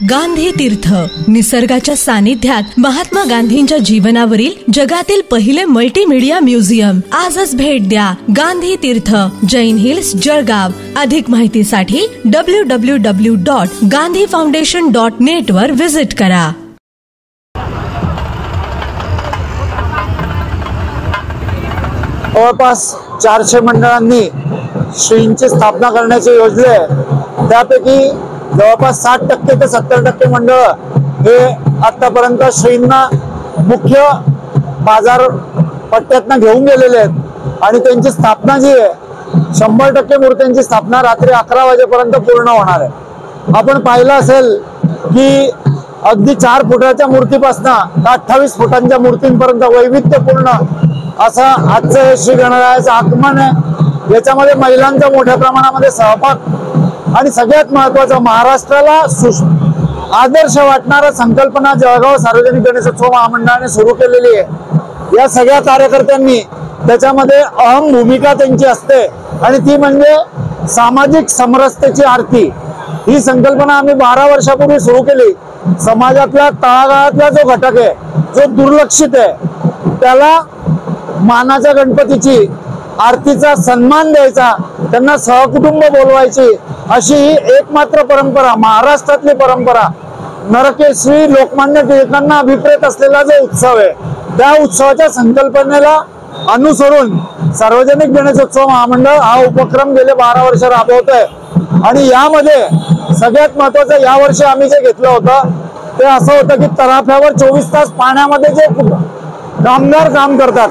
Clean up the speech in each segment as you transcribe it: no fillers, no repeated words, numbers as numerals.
गांधी तीर्थ, निसर्गाच्या सानिध्यात महात्मा गांधींच्या जीवनावरील जगातील पहिले मल्टीमीडिया म्युझियम. आजच भेट द्या. गांधी तीर्थ, जैन हिल्स, जळगाव. अधिक माहितीसाठी www.gandhifoundation.net वर विजिट करा. जवळपास 400 मंडळांनी श्रींची स्थापना करण्याचे योजले. त्यापैकी जवळपास 60% ते 70% मंडळ हे आतापर्यंत श्रींना मुख्य बाजारपट्ट्यातनं घेऊन गेलेले आहेत. आणि त्यांची स्थापना जी आहे, 100% मूर्त्यांची स्थापना रात्री 11 वाजेपर्यंत पूर्ण होणार आहे. आपण पाहिलं असेल की अगदी 4 फुटाच्या मूर्तीपासून 28 फुटांच्या मूर्तींपर्यंत वैविध्यपूर्ण असं आजचं हे श्री गणरायाचं आगमन आहे. याच्यामध्ये महिलांचा मोठ्या प्रमाणामध्ये सहभाग आणि सगळ्यात महत्वाचं महाराष्ट्राला आदर्श वाटणारा संकल्पना जळगाव सार्वजनिक गणेशोत्सव महामंडळाने सुरू केलेली आहे. या सगळ्या कार्यकर्त्यांनी त्याच्यामध्ये अहम भूमिका त्यांची असते आणि ती म्हणजे सामाजिक समरसतेची आरती. ही संकल्पना आम्ही 12 वर्षापूर्वी सुरू केली. समाजातला तळागाळातला जो घटक आहे, जो दुर्लक्षित आहे, त्याला मानाच्या गणपतीची आरतीचा सन्मान द्यायचा, त्यांना सहकुटुंब बोलवायची, अशी ही एकमात्र परंपरा, महाराष्ट्रातली परंपरा, नरकेश्री लोकमान्य टिळकांना अभिप्रेत असलेला जो उत्सव आहे, त्या उत्सवाच्या संकल्पनेला अनुसरून सार्वजनिक गणेशोत्सव महामंडळ हा उपक्रम गेले 12 वर्ष राबवत आहे. आणि यामध्ये सगळ्यात महत्वाचं यावर्षी आम्ही जे घेतलं होतं ते असं होतं की तराफ्यावर 24 तास पाण्यामध्ये जे कामगार काम करतात,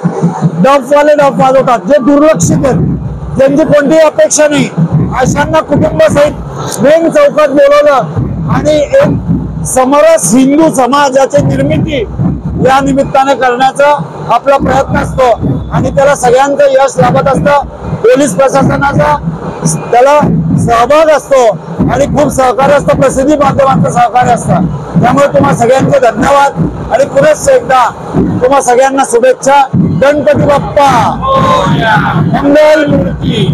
डफवाले डफ वाजवतात, जे दुर्लक्षित आहेत, ज्यांची कोणतीही अपेक्षा नाही, अशांना कुटुंबासहित मेन चौकात बोलवलं आणि एक समरस हिंदू समाजाची निर्मिती या निमित्ताने करण्याचा आपला प्रयत्न असतो. आणि त्याला सगळ्यांचं यश लाभत असतं. पोलीस प्रशासनाचा त्याला सहभाग असतो आणि खूप सहकार्य असतं, प्रसिद्धी माध्यमांचं सहकार्य असतं. त्यामुळे तुम्हा सगळ्यांचे धन्यवाद आणि पुनश्च एकदा तुम्हा सगळ्यांना शुभेच्छा. गणपती बाप्पा मंगल मूर्ती.